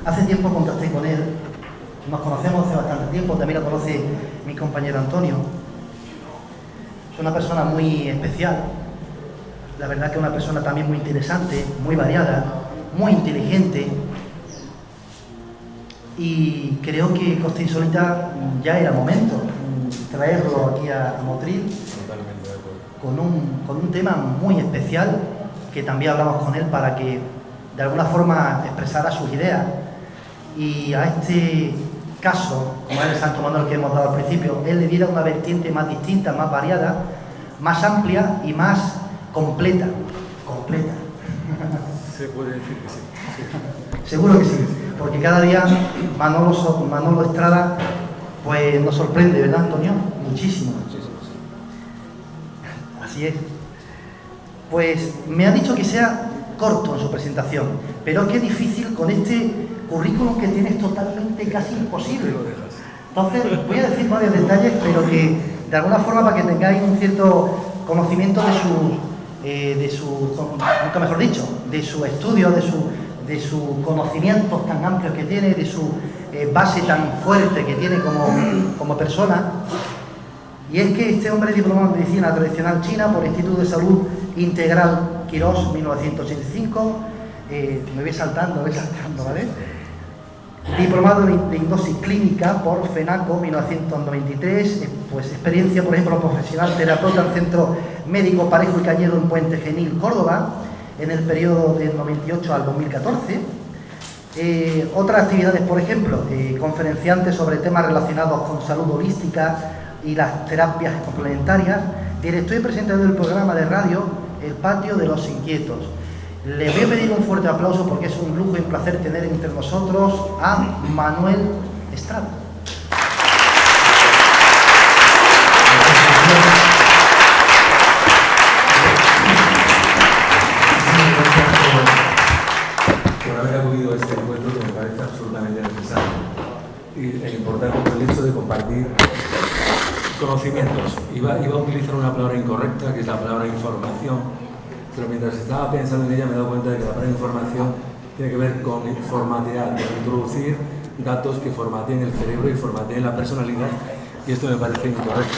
Hace tiempo contacté con él, nos conocemos hace bastante tiempo, también lo conoce mi compañero Antonio. Es una persona muy especial, la verdad que es una persona también muy interesante, muy variada, muy inteligente, y creo que Costa Insólita ya era momento traerlo aquí a Motril con un tema muy especial, que también hablamos con él para que de alguna forma expresara sus ideas, y a este caso, como es el Santo Manuel que hemos dado al principio, él le diera una vertiente más distinta, más variada, más amplia y más completa. Se puede decir que sí. Seguro que sí, porque cada día Manolo Estrada pues nos sorprende, ¿verdad, Antonio? Muchísimo. Así es. Pues me ha dicho que sea corto en su presentación, pero es que es difícil con este currículum que tienes, totalmente casi imposible. Entonces voy a decir varios detalles, pero que de alguna forma para que tengáis un cierto conocimiento de su estudio, de sus conocimientos tan amplios que tiene, de su base tan fuerte que tiene como persona. Y es que este hombre es diplomado en Medicina Tradicional China por el Instituto de Salud Integral Quirós, 1985. Me voy saltando, ¿vale? Diplomado de Hipnosis Clínica por FENACO, 1993. Pues experiencia, por ejemplo, profesional terapeuta en Centro Médico Parejo y Cañedo en Puente Genil, Córdoba, en el periodo del 98 al 2014. Otras actividades, por ejemplo, conferenciante sobre temas relacionados con salud holística y las terapias complementarias, director y presentador del programa de radio El Patio de los Inquietos. Le voy a pedir un fuerte aplauso porque es un lujo y un placer tener entre nosotros a Manuel Estrada. Por haber acudido a este encuentro que me parece absolutamente necesario. Y el importante es el hecho de compartir conocimientos. Iba a utilizar una palabra incorrecta, que es la palabra información, pero mientras estaba pensando en ella me he dado cuenta de que la palabra información tiene que ver con formatear, con introducir datos que formateen el cerebro y formateen la personalidad, y esto me parece incorrecto.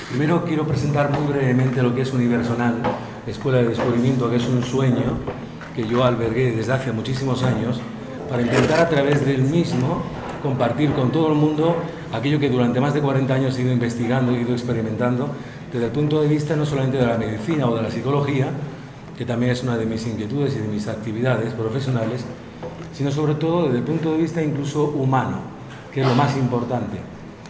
Primero quiero presentar muy brevemente lo que es Universonal, Escuela de Descubrimiento, que es un sueño que yo albergué desde hace muchísimos años para intentar a través del mismo compartir con todo el mundo aquello que durante más de 40 años he ido investigando, he ido experimentando, desde el punto de vista no solamente de la medicina o de la psicología, que también es una de mis inquietudes y de mis actividades profesionales, sino sobre todo desde el punto de vista incluso humano, que es lo más importante.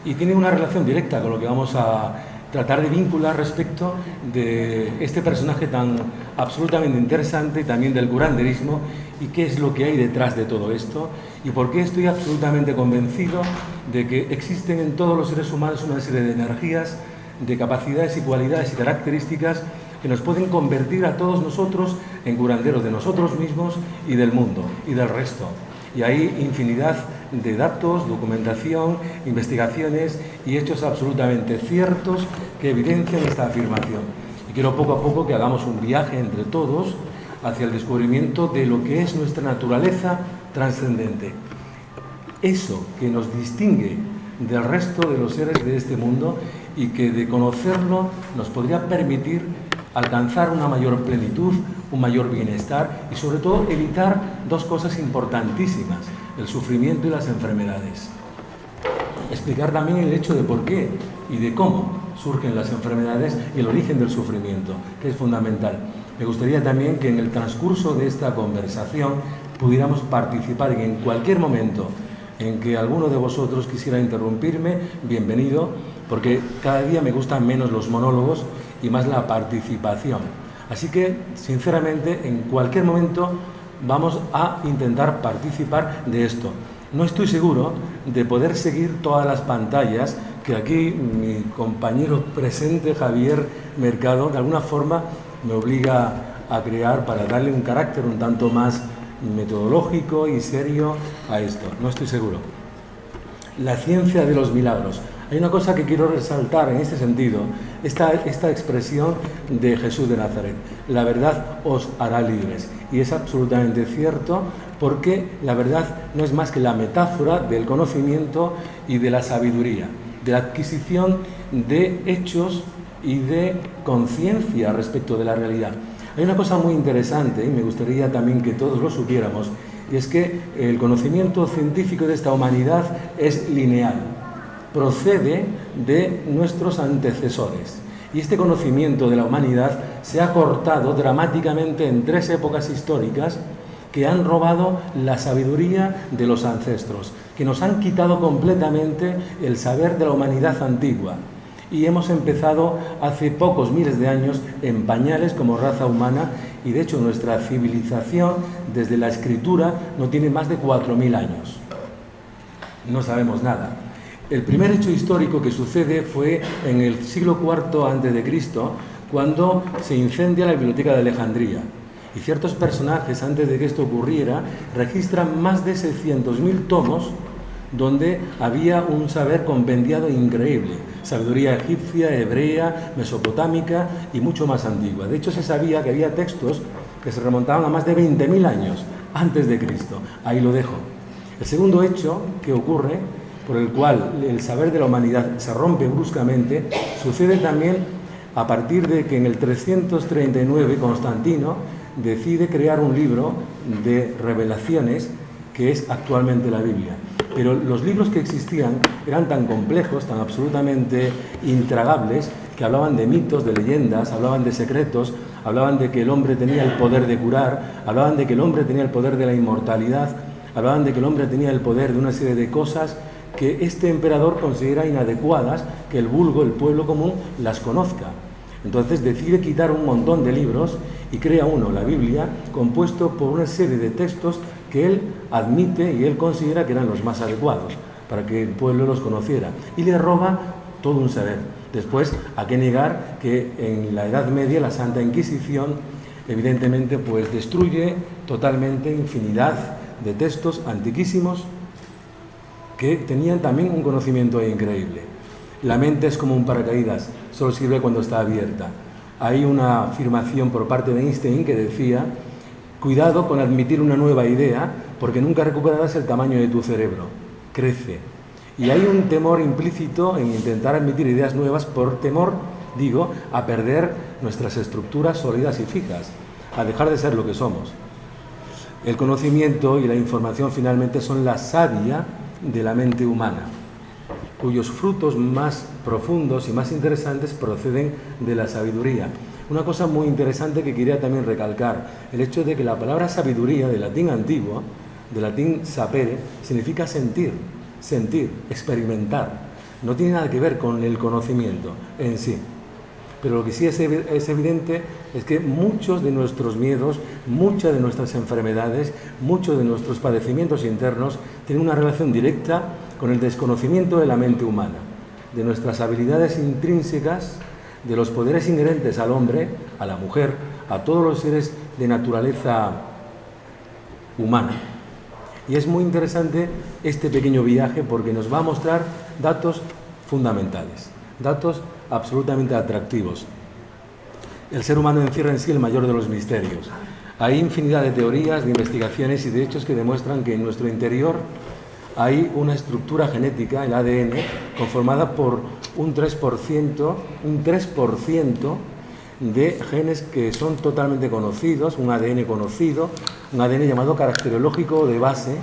Y tiene una relación directa con lo que vamos a tratar de vincular respecto de este personaje tan absolutamente interesante y también del curanderismo, y qué es lo que hay detrás de todo esto, y por qué estoy absolutamente convencido de que existen en todos los seres humanos una serie de energías, de capacidades y cualidades y características que nos pueden convertir a todos nosotros en curanderos de nosotros mismos y del mundo y del resto. Y hay infinidad de datos, documentación, investigaciones y hechos absolutamente ciertos que evidencian esta afirmación. Y quiero poco a poco que hagamos un viaje entre todos hacia el descubrimiento de lo que es nuestra naturaleza trascendente. Eso que nos distingue del resto de los seres de este mundo y que de conocerlo nos podría permitir alcanzar una mayor plenitud, un mayor bienestar y sobre todo evitar dos cosas importantísimas, el sufrimiento y las enfermedades. Explicar también el hecho de por qué y de cómo surgen las enfermedades y el origen del sufrimiento, que es fundamental. Me gustaría también que en el transcurso de esta conversación pudiéramos participar y en cualquier momento en que alguno de vosotros quisiera interrumpirme, bienvenido, porque cada día me gustan menos los monólogos y más la participación. Así que, sinceramente, en cualquier momento vamos a intentar participar de esto. No estoy seguro de poder seguir todas las pantallas que aquí mi compañero presente, Javier Mercado, de alguna forma me obliga a crear para darle un carácter un tanto más metodológico y serio a esto. No estoy seguro. La ciencia de los milagros. Hay una cosa que quiero resaltar en este sentido, esta expresión de Jesús de Nazaret: la verdad os hará libres. Y es absolutamente cierto, porque la verdad no es más que la metáfora del conocimiento y de la sabiduría, de la adquisición de hechos y de conciencia respecto de la realidad. Hay una cosa muy interesante, y me gustaría también que todos lo supiéramos, y es que el conocimiento científico de esta humanidad es lineal, procede de nuestros antecesores. Y este conocimiento de la humanidad se ha cortado dramáticamente en 3 épocas históricas que han robado la sabiduría de los ancestros, que nos han quitado completamente el saber de la humanidad antigua. Y hemos empezado hace pocos miles de años en pañales como raza humana, y de hecho nuestra civilización desde la escritura no tiene más de 4000 años. No sabemos nada. El primer hecho histórico que sucede fue en el siglo IV a.C., cuando se incendia la biblioteca de Alejandría. Y ciertos personajes, antes de que esto ocurriera, registran más de 600.000 tomos donde había un saber compendiado increíble, sabiduría egipcia, hebrea, mesopotámica y mucho más antigua. De hecho, se sabía que había textos que se remontaban a más de 20.000 años antes de Cristo. Ahí lo dejo. El segundo hecho que ocurre, por el cual el saber de la humanidad se rompe bruscamente, sucede también a partir de que en el 339 Constantino decide crear un libro de revelaciones que es actualmente la Biblia. Pero los libros que existían eran tan complejos, tan absolutamente intragables, que hablaban de mitos, de leyendas, hablaban de secretos, hablaban de que el hombre tenía el poder de curar, hablaban de que el hombre tenía el poder de la inmortalidad, hablaban de que el hombre tenía el poder de una serie de cosas que este emperador considera inadecuadas que el vulgo, el pueblo común, las conozca. Entonces decide quitar un montón de libros y crea uno, la Biblia, compuesto por una serie de textos que él admite y él considera que eran los más adecuados para que el pueblo los conociera, y le roba todo un saber. Después, hay que negar que en la Edad Media la Santa Inquisición evidentemente pues destruye totalmente infinidad de textos antiquísimos que tenían también un conocimiento increíble. La mente es como un paracaídas, solo sirve cuando está abierta. Hay una afirmación por parte de Einstein que decía: cuidado con admitir una nueva idea, porque nunca recuperarás el tamaño de tu cerebro. Crece. Y hay un temor implícito en intentar admitir ideas nuevas por temor, digo, a perder nuestras estructuras sólidas y fijas, a dejar de ser lo que somos. El conocimiento y la información finalmente son la savia de la mente humana, cuyos frutos más profundos y más interesantes proceden de la sabiduría. Una cosa muy interesante que quería también recalcar, el hecho de que la palabra sabiduría, del latín antiguo, del latín sapere, significa sentir, experimentar. No tiene nada que ver con el conocimiento en sí. Pero lo que sí es evidente es que muchos de nuestros miedos, muchas de nuestras enfermedades, muchos de nuestros padecimientos internos tienen una relación directa con el desconocimiento de la mente humana, de nuestras habilidades intrínsecas, de los poderes inherentes al hombre, a la mujer, a todos los seres de naturaleza humana. Y es muy interesante este pequeño viaje porque nos va a mostrar datos fundamentales, datos absolutamente atractivos. El ser humano encierra en sí el mayor de los misterios. Hay infinidad de teorías, de investigaciones y de hechos que demuestran que en nuestro interior hay una estructura genética, el ADN, conformada por un 3% de genes que son totalmente conocidos, un ADN conocido, un ADN llamado caracterológico de base,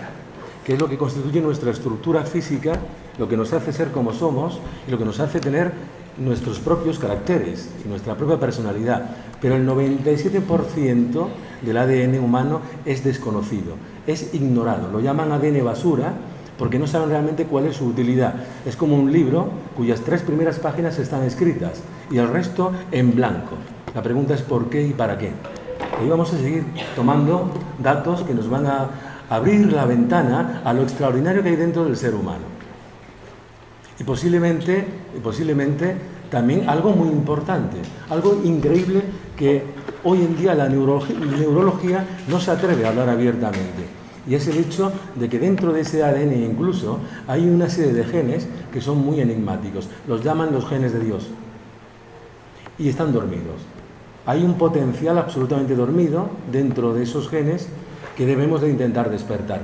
que es lo que constituye nuestra estructura física, lo que nos hace ser como somos y lo que nos hace tener nuestros propios caracteres y nuestra propia personalidad. Pero el 97% del ADN humano es desconocido, es ignorado. Lo llaman ADN basura porque no saben realmente cuál es su utilidad. Es como un libro cuyas 3 primeras páginas están escritas y el resto en blanco. La pregunta es ¿por qué y para qué? Y vamos a seguir tomando datos que nos van a abrir la ventana a lo extraordinario que hay dentro del ser humano. Y posiblemente también algo muy importante, algo increíble que hoy en día la neurología no se atreve a hablar abiertamente. Y es el hecho de que dentro de ese ADN incluso hay una serie de genes que son muy enigmáticos. Los llaman los genes de Dios. Y están dormidos. Hay un potencial absolutamente dormido dentro de esos genes que debemos de intentar despertar.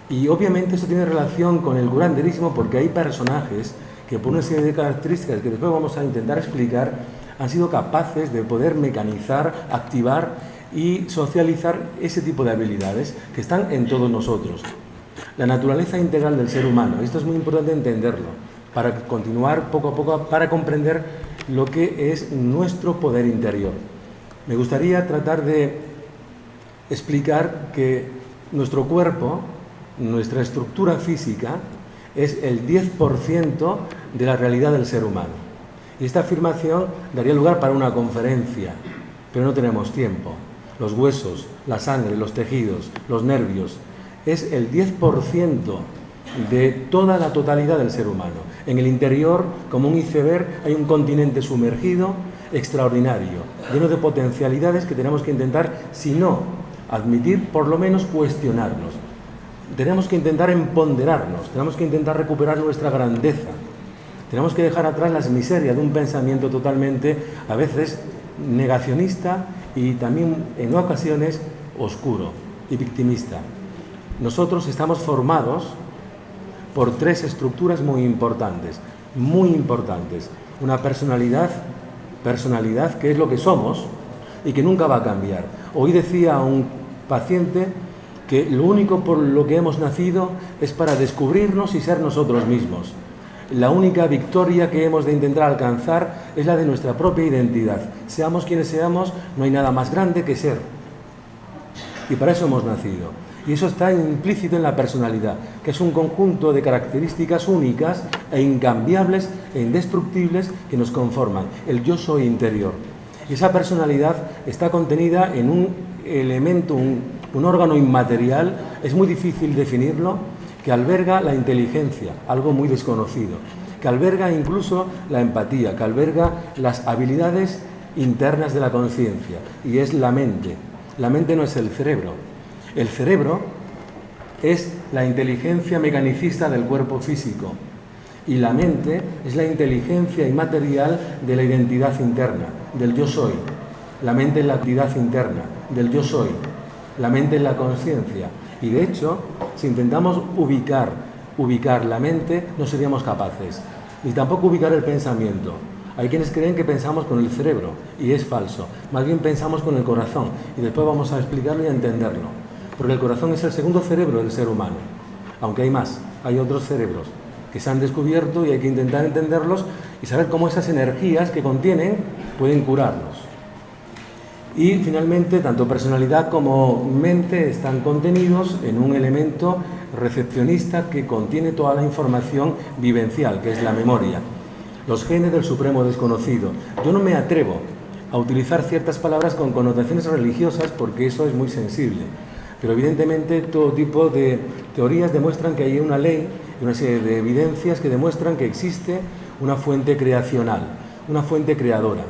Y obviamente eso tiene relación con el curanderismo, porque hay personajes que por una serie de características que después vamos a intentar explicar han sido capaces de poder mecanizar, activar y socializar ese tipo de habilidades que están en todos nosotros. La naturaleza integral del ser humano, esto es muy importante entenderlo, para continuar poco a poco, para comprender lo que es nuestro poder interior. Me gustaría tratar de explicar que nuestro cuerpo, nuestra estructura física, es el 10% de la realidad del ser humano. Y esta afirmación daría lugar para una conferencia, pero no tenemos tiempo. Los huesos, la sangre, los tejidos, los nervios, es el 10% de toda la totalidad del ser humano. En el interior, como un iceberg, hay un continente sumergido extraordinario, lleno de potencialidades que tenemos que intentar, si no admitir, por lo menos cuestionarnos. Tenemos que intentar empoderarnos, tenemos que intentar recuperar nuestra grandeza. Tenemos que dejar atrás las miserias de un pensamiento totalmente, a veces, negacionista y también, en ocasiones, oscuro y victimista. Nosotros estamos formados por tres estructuras muy importantes. Una personalidad que es lo que somos y que nunca va a cambiar. Hoy decía un paciente que lo único por lo que hemos nacido es para descubrirnos y ser nosotros mismos. La única victoria que hemos de intentar alcanzar es la de nuestra propia identidad. Seamos quienes seamos, no hay nada más grande que ser. Y para eso hemos nacido. Y eso está implícito en la personalidad, que es un conjunto de características únicas e incambiables e indestructibles que nos conforman, el yo soy interior. Y esa personalidad está contenida en un elemento, un órgano inmaterial, es muy difícil definirlo, que alberga la inteligencia, algo muy desconocido, que alberga incluso la empatía, que alberga las habilidades internas de la conciencia, y es la mente. La mente no es el cerebro. El cerebro es la inteligencia mecanicista del cuerpo físico, y la mente es la inteligencia inmaterial de la identidad interna, del yo soy. La mente es la actividad interna del yo soy. La mente es la conciencia. Y de hecho, si intentamos ubicar la mente, no seríamos capaces. Ni tampoco ubicar el pensamiento. Hay quienes creen que pensamos con el cerebro, y es falso. Más bien pensamos con el corazón, y después vamos a explicarlo y a entenderlo. Porque el corazón es el segundo cerebro del ser humano. Aunque hay más, hay otros cerebros que se han descubierto y hay que intentar entenderlos y saber cómo esas energías que contienen pueden curarnos. Y finalmente, tanto personalidad como mente están contenidos en un elemento recepcionista que contiene toda la información vivencial, que es la memoria. Los genes del supremo desconocido. Yo no me atrevo a utilizar ciertas palabras con connotaciones religiosas porque eso es muy sensible. Pero evidentemente todo tipo de teorías demuestran que hay una ley y una serie de evidencias que demuestran que existe una fuente creacional, una fuente creadora.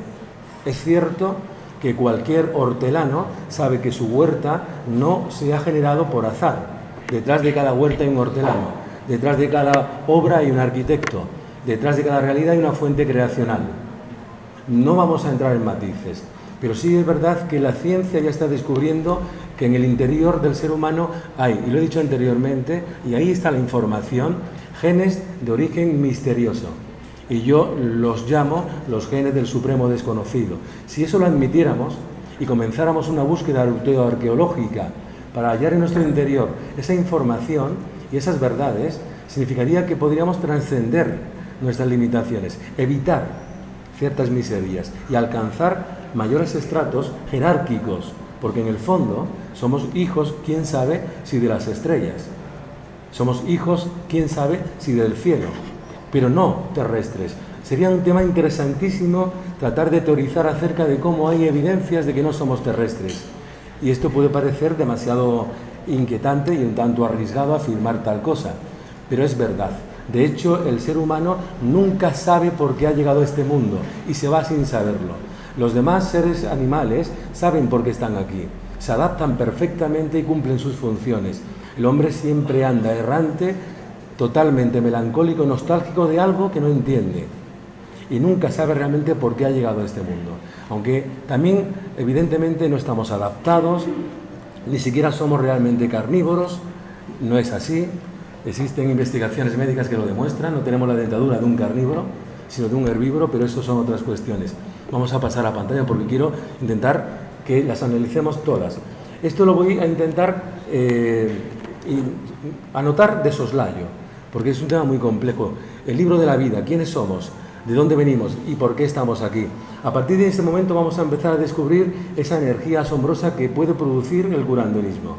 Es cierto que cualquier hortelano sabe que su huerta no se ha generado por azar. Detrás de cada huerta hay un hortelano, detrás de cada obra hay un arquitecto, detrás de cada realidad hay una fuente creacional. No vamos a entrar en matices, pero sí es verdad que la ciencia ya está descubriendo que en el interior del ser humano hay, y lo he dicho anteriormente, y ahí está la información, genes de origen misterioso. Y yo los llamo los genes del supremo desconocido. Si eso lo admitiéramos y comenzáramos una búsqueda arqueológica para hallar en nuestro interior esa información y esas verdades, significaría que podríamos trascender nuestras limitaciones, evitar ciertas miserias y alcanzar mayores estratos jerárquicos, porque en el fondo somos hijos, quién sabe si de las estrellas, somos hijos, quién sabe si del cielo, pero no terrestres. Sería un tema interesantísimo tratar de teorizar acerca de cómo hay evidencias de que no somos terrestres. Y esto puede parecer demasiado inquietante y un tanto arriesgado afirmar tal cosa, pero es verdad. De hecho, el ser humano nunca sabe por qué ha llegado a este mundo y se va sin saberlo. Los demás seres animales saben por qué están aquí, se adaptan perfectamente y cumplen sus funciones. El hombre siempre anda errante, totalmente melancólico, nostálgico de algo que no entiende. Y nunca sabe realmente por qué ha llegado a este mundo. Aunque también, evidentemente, no estamos adaptados, ni siquiera somos realmente carnívoros, no es así. Existen investigaciones médicas que lo demuestran, no tenemos la dentadura de un carnívoro, sino de un herbívoro, pero eso son otras cuestiones. Vamos a pasar a pantalla porque quiero intentar que las analicemos todas. Esto lo voy a intentar anotar de soslayo, porque es un tema muy complejo. El libro de la vida, ¿quiénes somos? ¿De dónde venimos? ¿Y por qué estamos aquí? A partir de ese momento vamos a empezar a descubrir esa energía asombrosa que puede producir el curanderismo.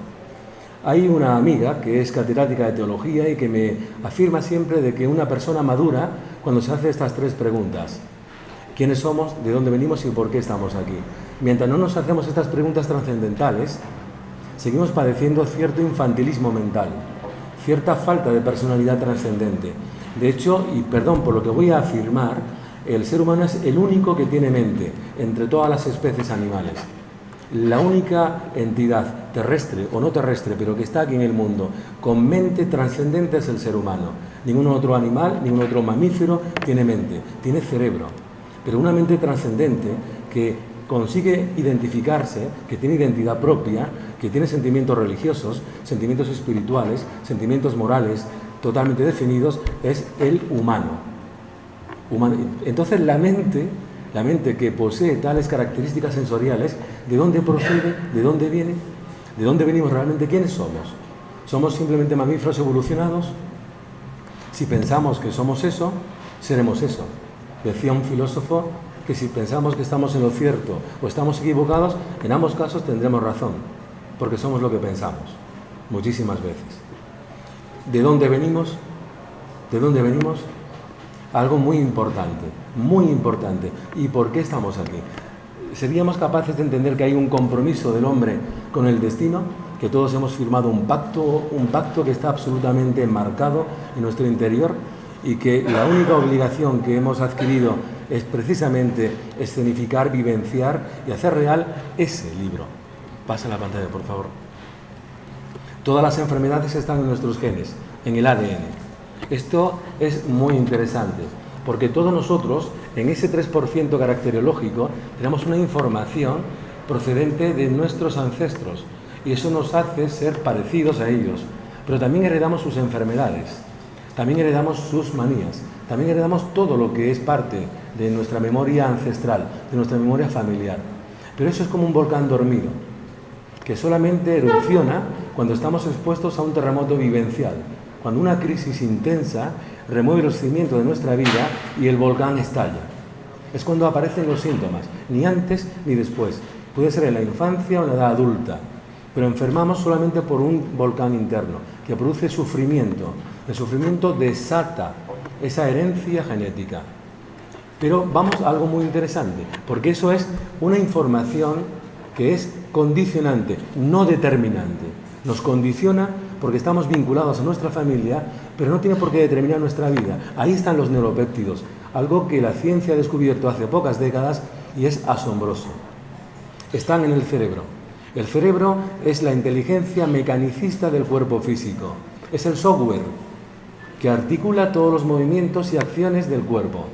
Hay una amiga que es catedrática de teología y que me afirma siempre de que una persona madura cuando se hace estas tres preguntas: ¿quiénes somos? ¿De dónde venimos? ¿Y por qué estamos aquí? Mientras no nos hacemos estas preguntas trascendentales, seguimos padeciendo cierto infantilismo mental, cierta falta de personalidad trascendente. De hecho, y perdón por lo que voy a afirmar, el ser humano es el único que tiene mente entre todas las especies animales. La única entidad terrestre o no terrestre, pero que está aquí en el mundo, con mente trascendente es el ser humano. Ningún otro animal, ningún otro mamífero tiene mente, tiene cerebro. Pero una mente trascendente que consigue identificarse, que tiene identidad propia, que tiene sentimientos religiosos, sentimientos espirituales, sentimientos morales totalmente definidos, es el humano. Entonces la mente que posee tales características sensoriales, ¿de dónde procede? ¿De dónde viene? ¿De dónde venimos realmente? ¿Quiénes somos? ¿Somos simplemente mamíferos evolucionados? Si pensamos que somos eso, seremos eso. Decía un filósofo que si pensamos que estamos en lo cierto o estamos equivocados, en ambos casos tendremos razón, porque somos lo que pensamos, muchísimas veces. ¿De dónde venimos? ¿De dónde venimos? Algo muy importante, muy importante. ¿Y por qué estamos aquí? ¿Seríamos capaces de entender que hay un compromiso del hombre con el destino? Que todos hemos firmado un pacto que está absolutamente enmarcado en nuestro interior y que la única obligación que hemos adquirido es precisamente escenificar, vivenciar y hacer real ese libro. Pasa la pantalla, por favor. Todas las enfermedades están en nuestros genes, en el ADN. Esto es muy interesante, porque todos nosotros, en ese 3% caracteriológico, tenemos una información procedente de nuestros ancestros, y eso nos hace ser parecidos a ellos, pero también heredamos sus enfermedades, también heredamos sus manías, también heredamos todo lo que es parte de nuestra memoria ancestral, de nuestra memoria familiar. Pero eso es como un volcán dormido, que solamente erupciona cuando estamos expuestos a un terremoto vivencial, cuando una crisis intensa remueve los cimientos de nuestra vida y el volcán estalla. Es cuando aparecen los síntomas, ni antes ni después. Puede ser en la infancia o en la edad adulta, pero enfermamos solamente por un volcán interno que produce sufrimiento. El sufrimiento desata esa herencia genética. Pero vamos a algo muy interesante, porque eso es una información que es condicionante, no determinante. Nos condiciona porque estamos vinculados a nuestra familia, pero no tiene por qué determinar nuestra vida. Ahí están los neuropéptidos, algo que la ciencia ha descubierto hace pocas décadas y es asombroso. Están en el cerebro. El cerebro es la inteligencia mecanicista del cuerpo físico. Es el software que articula todos los movimientos y acciones del cuerpo.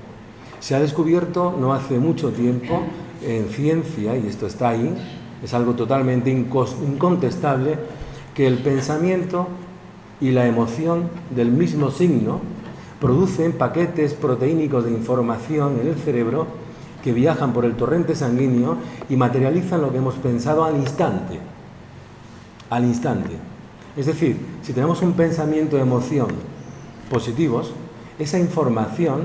Se ha descubierto no hace mucho tiempo en ciencia, y esto está ahí, es algo totalmente incontestable, que el pensamiento y la emoción del mismo signo producen paquetes proteínicos de información en el cerebro que viajan por el torrente sanguíneo y materializan lo que hemos pensado al instante. Al instante. Es decir, si tenemos un pensamiento de emoción positivos, esa información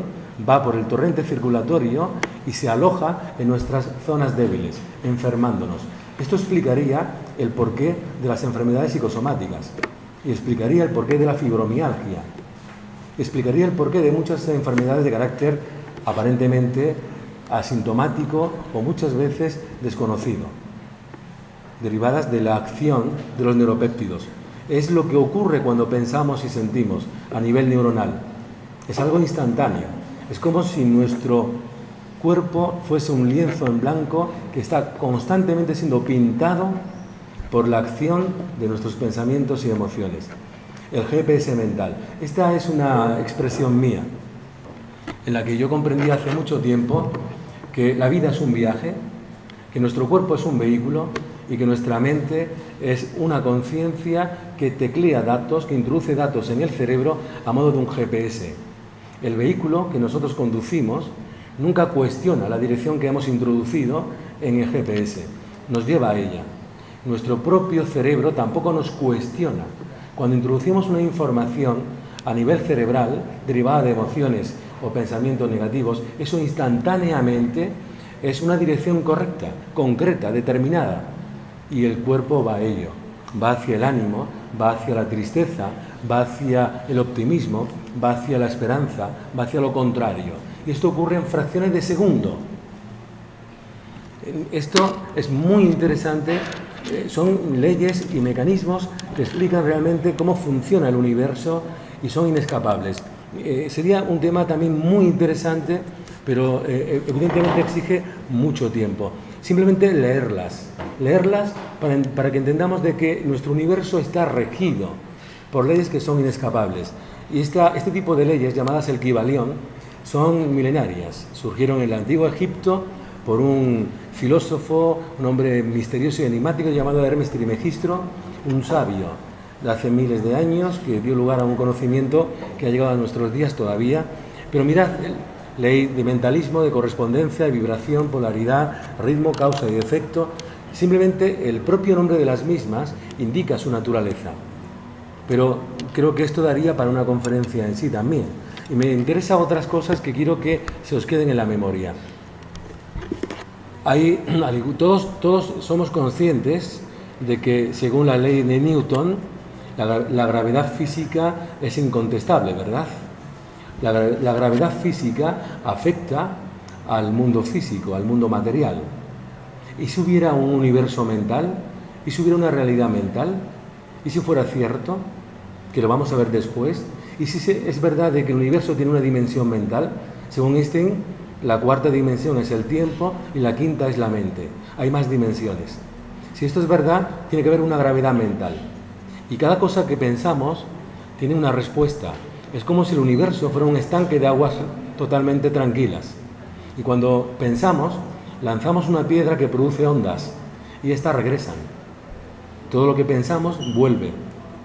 va por el torrente circulatorio y se aloja en nuestras zonas débiles, enfermándonos. Esto explicaría el porqué de las enfermedades psicosomáticas y explicaría el porqué de la fibromialgia, explicaría el porqué de muchas enfermedades de carácter aparentemente asintomático o muchas veces desconocido, derivadas de la acción de los neuropéptidos. Es lo que ocurre cuando pensamos y sentimos a nivel neuronal. Es algo instantáneo. Es como si nuestro cuerpo fuese un lienzo en blanco que está constantemente siendo pintado por la acción de nuestros pensamientos y emociones. El GPS mental. Esta es una expresión mía, en la que yo comprendí hace mucho tiempo que la vida es un viaje, que nuestro cuerpo es un vehículo y que nuestra mente es una conciencia que teclea datos, que introduce datos en el cerebro a modo de un GPS. El vehículo que nosotros conducimos nunca cuestiona la dirección que hemos introducido en el GPS, nos lleva a ella. Nuestro propio cerebro tampoco nos cuestiona. Cuando introducimos una información a nivel cerebral, derivada de emociones o pensamientos negativos, eso instantáneamente es una dirección correcta, concreta, determinada, y el cuerpo va a ello, va hacia el ánimo, va hacia la tristeza, va hacia el optimismo, va hacia la esperanza, va hacia lo contrario. Y esto ocurre en fracciones de segundo. Esto es muy interesante, son leyes y mecanismos que explican realmente cómo funciona el universo y son inescapables. Sería un tema también muy interesante, pero evidentemente exige mucho tiempo. Simplemente leerlas para que entendamos de que nuestro universo está regido por leyes que son inescapables. Y este tipo de leyes, llamadas el Kybalión, son milenarias. Surgieron en el antiguo Egipto por un filósofo, un hombre misterioso y enigmático llamado Hermes Trismegisto, un sabio de hace miles de años que dio lugar a un conocimiento que ha llegado a nuestros días todavía. Pero mirad, ley de mentalismo, de correspondencia, de vibración, polaridad, ritmo, causa y efecto. Simplemente el propio nombre de las mismas indica su naturaleza. Pero creo que esto daría para una conferencia en sí también. Y me interesan otras cosas que quiero que se os queden en la memoria. Todos somos conscientes de que, según la ley de Newton, la gravedad física es incontestable, ¿verdad? La gravedad física afecta al mundo físico, al mundo material. ¿Y si hubiera un universo mental? ¿Y si hubiera una realidad mental? ¿Y si fuera cierto? Que lo vamos a ver después. ¿Y si es verdad de que el universo tiene una dimensión mental? Según Einstein, la cuarta dimensión es el tiempo y la quinta es la mente. Hay más dimensiones. Si esto es verdad, tiene que haber una gravedad mental. Y cada cosa que pensamos tiene una respuesta. Es como si el universo fuera un estanque de aguas totalmente tranquilas. Y cuando pensamos, lanzamos una piedra que produce ondas y estas regresan. Todo lo que pensamos vuelve.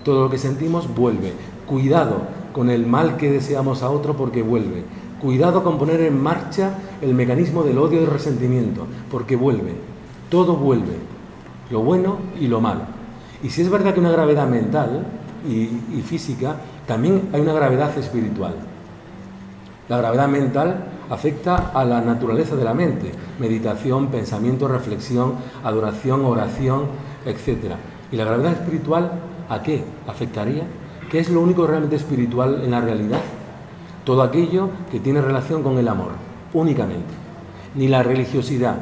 Todo lo que sentimos vuelve. Cuidado con el mal que deseamos a otro porque vuelve. Cuidado con poner en marcha el mecanismo del odio y el resentimiento, porque vuelve. Todo vuelve. Lo bueno y lo malo. Y si es verdad que una gravedad mental y física, también hay una gravedad espiritual. La gravedad mental afecta a la naturaleza de la mente. Meditación, pensamiento, reflexión, adoración, oración, etc. ¿Y la gravedad espiritual a qué afectaría? ¿Qué es lo único realmente espiritual en la realidad? Todo aquello que tiene relación con el amor, únicamente. Ni la religiosidad,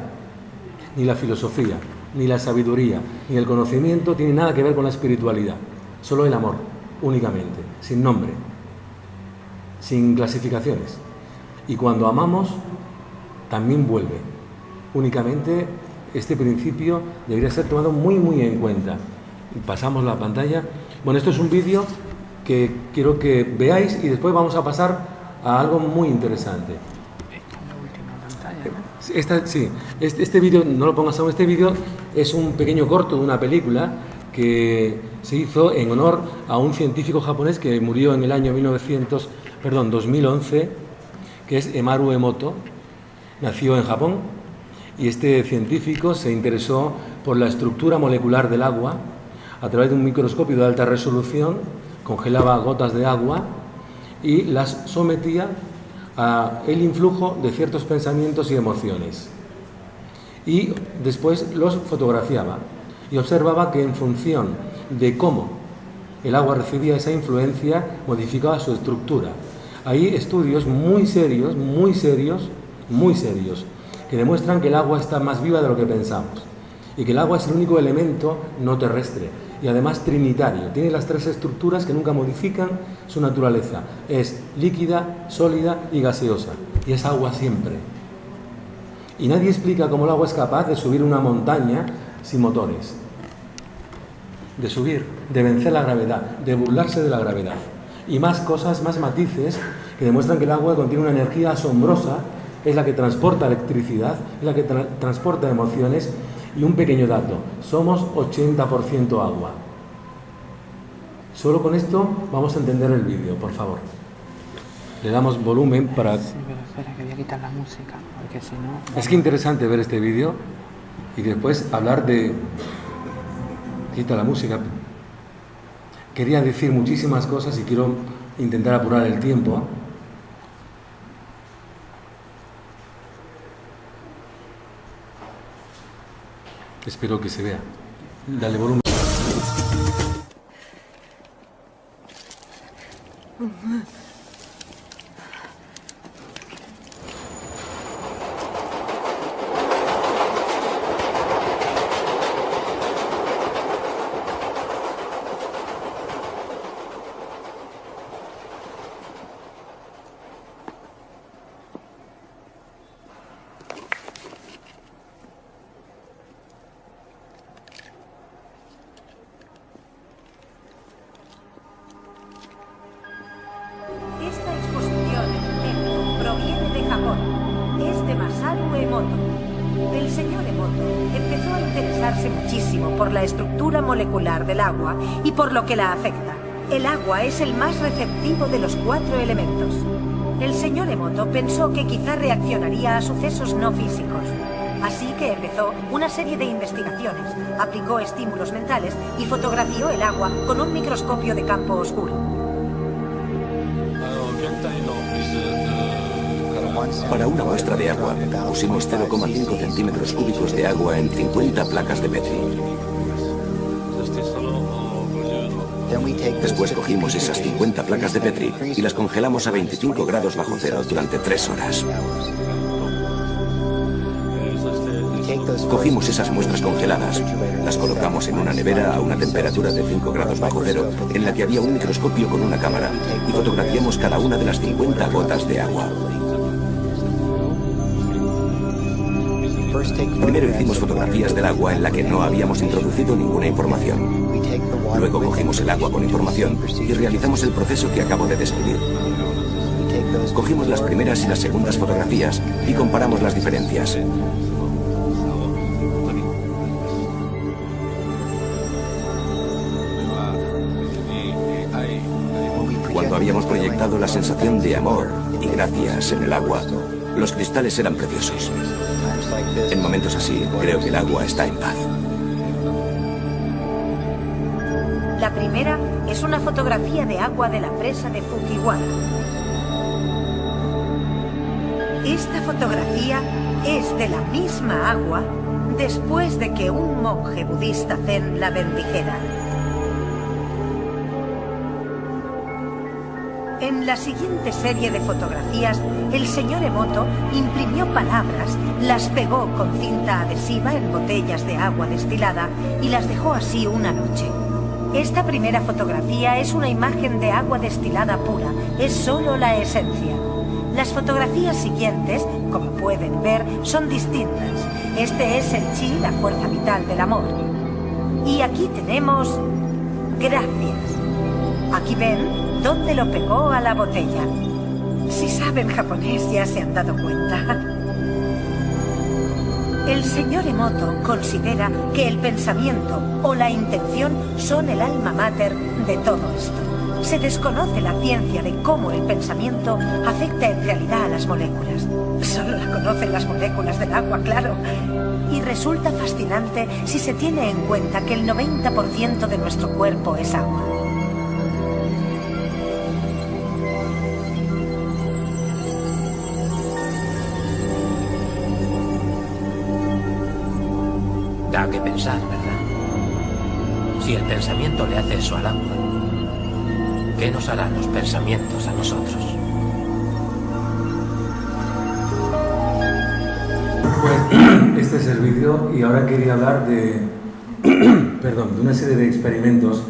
ni la filosofía, ni la sabiduría, ni el conocimiento tiene nada que ver con la espiritualidad. Solo el amor, únicamente, sin nombre, sin clasificaciones. Y cuando amamos, también vuelve. Únicamente este principio debería ser tomado muy, muy en cuenta. Pasamos la pantalla. Bueno, esto es un vídeo que quiero que veáis y después vamos a pasar a algo muy interesante. Este vídeo, no lo pongas aún, este vídeo es un pequeño corto de una película que se hizo en honor a un científico japonés que murió en el año 2011, que es Emaru Emoto. Nació en Japón y este científico se interesó por la estructura molecular del agua. A través de un microscopio de alta resolución congelaba gotas de agua y las sometía al influjo de ciertos pensamientos y emociones. Y después los fotografiaba y observaba que en función de cómo el agua recibía esa influencia, modificaba su estructura. Hay estudios muy serios, que demuestran que el agua está más viva de lo que pensamos y que el agua es el único elemento no terrestre y además trinitario. Tiene las tres estructuras que nunca modifican su naturaleza. Es líquida, sólida y gaseosa. Y es agua siempre. Y nadie explica cómo el agua es capaz de subir una montaña sin motores. de subir, de vencer la gravedad, de burlarse de la gravedad. Y más cosas, más matices que demuestran que el agua contiene una energía asombrosa, es la que transporta electricidad, es la que transporta emociones. Y un pequeño dato, somos 80% agua. Solo con esto vamos a entender el vídeo, por favor. Le damos volumen para... Sí, pero espera, que voy a quitar la música, porque si no... Es que interesante ver este vídeo y después hablar de... Quita la música. Quería decir muchísimas cosas y quiero intentar apurar el tiempo. Espero que se vea. Dale volumen. Esta exposición en Emoto proviene de Japón. Es de Masaru Emoto. El señor Emoto empezó a interesarse muchísimo por la estructura molecular del agua y por lo que la afecta. El agua es el más receptivo de los 4 elementos. El señor Emoto pensó que quizá reaccionaría a sucesos no físicos. Así que empezó una serie de investigaciones, aplicó estímulos mentales y fotografió el agua con un microscopio de campo oscuro. Para una muestra de agua, pusimos 0,5 centímetros cúbicos de agua en 50 placas de Petri. Después cogimos esas 50 placas de Petri y las congelamos a 25 grados bajo cero durante 3 horas. Cogimos esas muestras congeladas, las colocamos en una nevera a una temperatura de 5 grados bajo cero, en la que había un microscopio con una cámara, y fotografiamos cada una de las 50 gotas de agua. Primero hicimos fotografías del agua en la que no habíamos introducido ninguna información. Luego cogimos el agua con información y realizamos el proceso que acabo de describir. Cogimos las primeras y las segundas fotografías y comparamos las diferencias. Cuando habíamos proyectado la sensación de amor y gracias en el agua, los cristales eran preciosos. En momentos así, creo que el agua está en paz. La primera es una fotografía de agua de la presa de Fujiwara. Esta fotografía es de la misma agua después de que un monje budista zen la bendijera. En la siguiente serie de fotografías, el señor Emoto imprimió palabras, las pegó con cinta adhesiva en botellas de agua destilada y las dejó así una noche. Esta primera fotografía es una imagen de agua destilada pura, es solo la esencia. Las fotografías siguientes, como pueden ver, son distintas. Este es el chi, la fuerza vital del amor. Y aquí tenemos gracias. Aquí ven dónde lo pegó a la botella. Si saben japonés ya se han dado cuenta. El señor Emoto considera que el pensamiento o la intención son el alma mater de todo esto. Se desconoce la ciencia de cómo el pensamiento afecta en realidad a las moléculas. Solo la conocen las moléculas del agua, claro. Y resulta fascinante si se tiene en cuenta que el 90% de nuestro cuerpo es agua. Da que pensar, ¿verdad? Si el pensamiento le hace eso al agua, ¿qué nos harán los pensamientos a nosotros? Pues este es el vídeo y ahora quería hablar de, de una serie de experimentos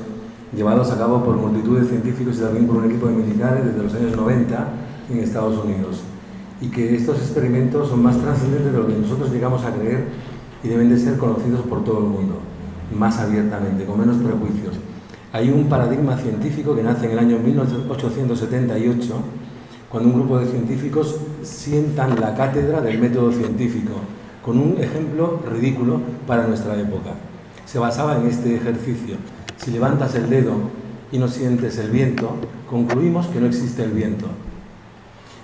llevados a cabo por multitud de científicos y también por un equipo de militares desde los años 90 en Estados Unidos. Y que estos experimentos son más trascendentes de lo que nosotros llegamos a creer y deben de ser conocidos por todo el mundo. más abiertamente, con menos prejuicios. Hay un paradigma científico que nace en el año 1878, cuando un grupo de científicos sientan la cátedra del método científico, con un ejemplo ridículo para nuestra época. Se basaba en este ejercicio. Si levantas el dedo y no sientes el viento, concluimos que no existe el viento.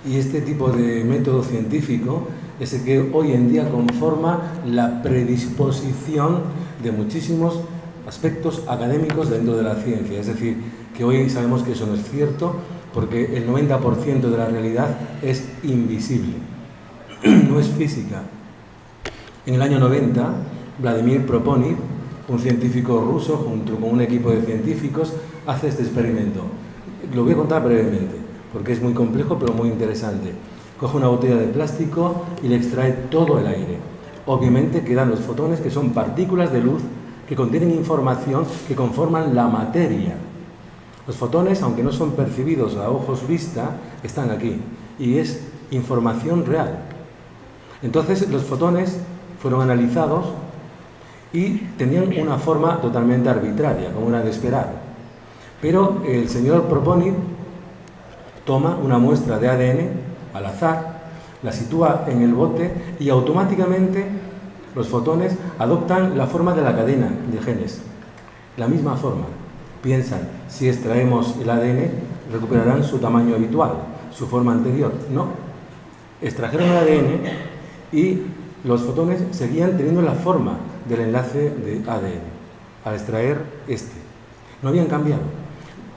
Y este tipo de método científico es el que hoy en día conforma la predisposición de muchísimos aspectos académicos dentro de la ciencia. Es decir, que hoy sabemos que eso no es cierto porque el 90% de la realidad es invisible, no es física. En el año 90, Vladimir Proponov, un científico ruso, junto con un equipo de científicos, hace este experimento. Lo voy a contar brevemente, porque es muy complejo, pero muy interesante. Coge una botella de plástico y le extrae todo el aire. Obviamente quedan los fotones, que son partículas de luz que contienen información que conforman la materia. Los fotones, aunque no son percibidos a ojos vista, están aquí, y es información real. Entonces, los fotones fueron analizados y tenían una forma totalmente arbitraria, como una de esperar. Pero el señor Proponov toma una muestra de ADN al azar, la sitúa en el bote y automáticamente los fotones adoptan la forma de la cadena de genes, la misma forma. Piensan, si extraemos el ADN, recuperarán su tamaño habitual, su forma anterior. No, extrajeron el ADN y los fotones seguían teniendo la forma del enlace de ADN al extraer este. No habían cambiado.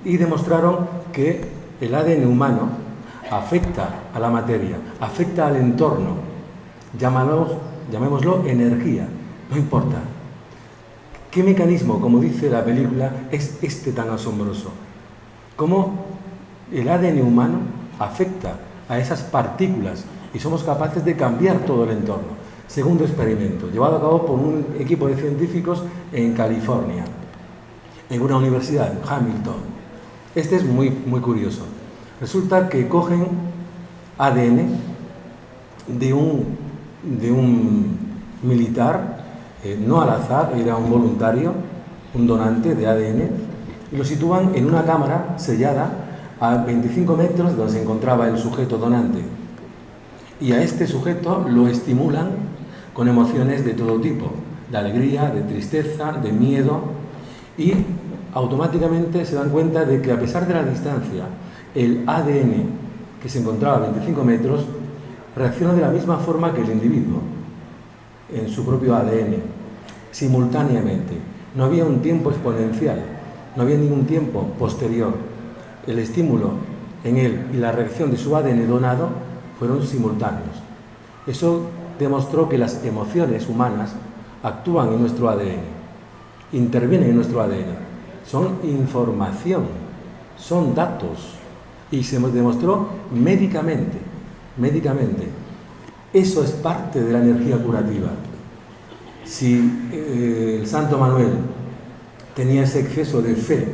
Y demostraron que el ADN humano afecta a la materia, afecta al entorno. Llamémoslo energía, no importa. ¿Qué mecanismo, como dice la película, es este tan asombroso? ¿Cómo el ADN humano afecta a esas partículas y somos capaces de cambiar todo el entorno? Segundo experimento, llevado a cabo por un equipo de científicos en California, en una universidad, en Hamilton. Este es muy curioso. Resulta que cogen ADN de un militar, no al azar, era un voluntario, un donante de ADN, y lo sitúan en una cámara sellada a 25 metros de donde se encontraba el sujeto donante. Y a este sujeto lo estimulan con emociones de todo tipo, de alegría, de tristeza, de miedo, y automáticamente se dan cuenta de que a pesar de la distancia, el ADN que se encontraba a 25 metros reacciona de la misma forma que el individuo en su propio ADN, simultáneamente. No había un tiempo exponencial, no había ningún tiempo posterior. El estímulo en él y la reacción de su ADN donado fueron simultáneos. Eso demostró que las emociones humanas actúan en nuestro ADN, intervienen en nuestro ADN, son información, son datos, y se demostró médicamente. Eso es parte de la energía curativa. Si el Santo Manuel tenía ese exceso de fe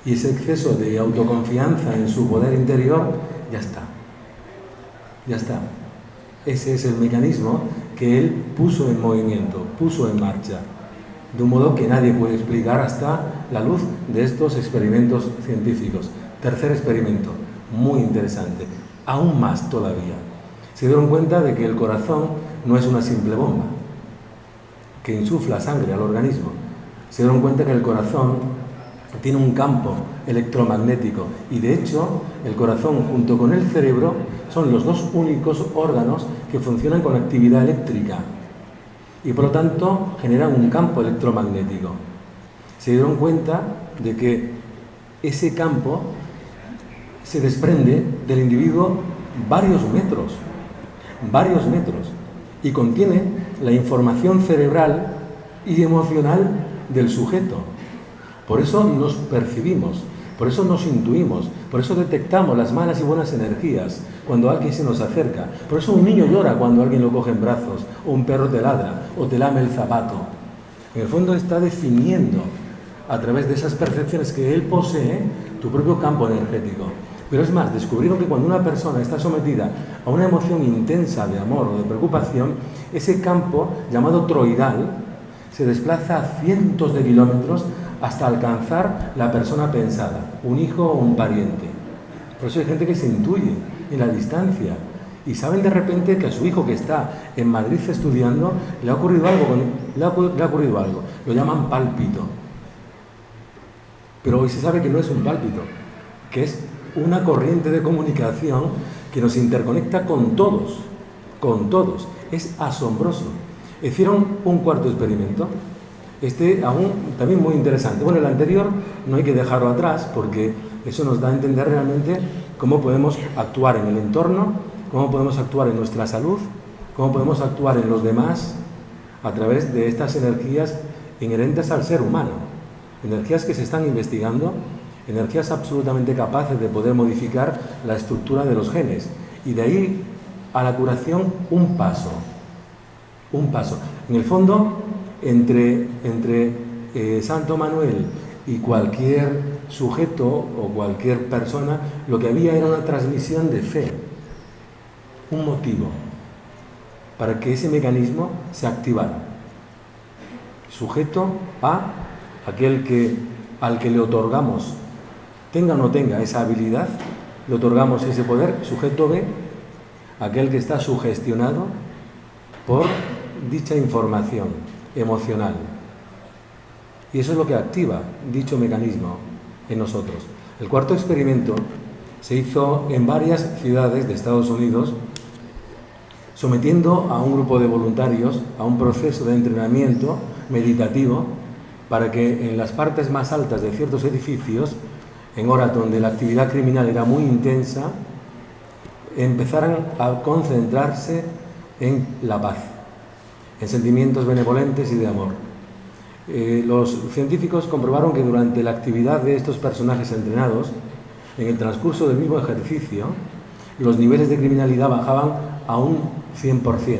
y ese exceso de autoconfianza en su poder interior, ya está. Ese es el mecanismo que él puso en movimiento, puso en marcha, de un modo que nadie puede explicar hasta la luz de estos experimentos científicos. Tercer experimento, muy interesante, aún más todavía. Se dieron cuenta de que el corazón no es una simple bomba que insufla sangre al organismo. Se dieron cuenta que el corazón tiene un campo electromagnético y de hecho el corazón junto con el cerebro son los dos únicos órganos que funcionan con actividad eléctrica y por lo tanto generan un campo electromagnético. Se dieron cuenta de que ese campo se desprende del individuo varios metros y contiene la información cerebral y emocional del sujeto. Por eso nos percibimos, por eso nos intuimos, por eso detectamos las malas y buenas energías cuando alguien se nos acerca. Por eso un niño llora cuando alguien lo coge en brazos, o un perro te ladra, o te lame el zapato. En el fondo está definiendo, a través de esas percepciones que él posee, tu propio campo energético. Pero es más, descubrieron que cuando una persona está sometida a una emoción intensa de amor o de preocupación, ese campo, llamado toroidal, se desplaza a cientos de kilómetros hasta alcanzar la persona pensada, un hijo o un pariente. Por eso hay gente que se intuye en la distancia y saben de repente que a su hijo que está en Madrid estudiando le ha ocurrido algo, lo llaman pálpito. Pero hoy se sabe que no es un pálpito, que es una corriente de comunicación que nos interconecta con todos, es asombroso. Hicieron un cuarto experimento, también muy interesante. Bueno, el anterior no hay que dejarlo atrás porque eso nos da a entender realmente cómo podemos actuar en el entorno, cómo podemos actuar en nuestra salud, cómo podemos actuar en los demás a través de estas energías inherentes al ser humano, energías que se están investigando, energías absolutamente capaces de poder modificar la estructura de los genes, y de ahí a la curación un paso. En el fondo, entre Santo Manuel y cualquier sujeto o cualquier persona, lo que había era una transmisión de fe, un motivo para que ese mecanismo se activara. Sujeto A, al que le otorgamos, tenga o no tenga esa habilidad, le otorgamos ese poder. Sujeto B, aquel que está sugestionado por dicha información emocional. Y eso es lo que activa dicho mecanismo en nosotros. El cuarto experimento se hizo en varias ciudades de Estados Unidos, sometiendo a un grupo de voluntarios a un proceso de entrenamiento meditativo para que en las partes más altas de ciertos edificios, en horas donde la actividad criminal era muy intensa, empezaran a concentrarse en la paz, en sentimientos benevolentes y de amor. Los científicos comprobaron que durante la actividad de estos personajes entrenados, en el transcurso del mismo ejercicio, los niveles de criminalidad bajaban a un 100%.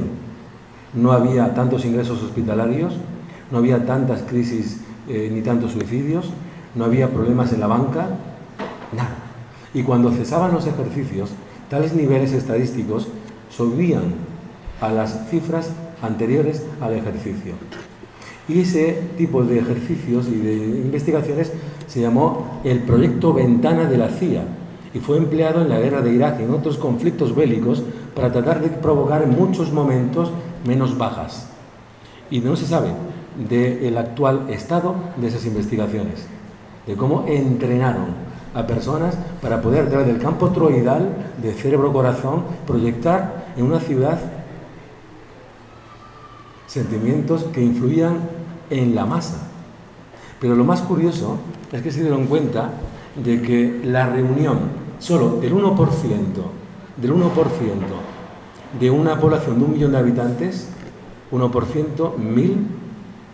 No había tantos ingresos hospitalarios, no había tantas crisis ni tantos suicidios, no había problemas en la banca, nada. Y cuando cesaban los ejercicios, tales niveles estadísticos subían a las cifras anteriores al ejercicio. Y ese tipo de ejercicios y de investigaciones se llamó el proyecto Ventana de la CIA y fue empleado en la guerra de Irak y en otros conflictos bélicos para tratar de provocar en muchos momentos menos bajas. Y no se sabe del actual estado de esas investigaciones, de cómo entrenaron a personas para poder, a través del campo toroidal de cerebro-corazón, proyectar en una ciudad sentimientos que influían en la masa. Pero lo más curioso es que se dieron cuenta de que la reunión solo del 1% de una población de 1 millón de habitantes, 1%, 1000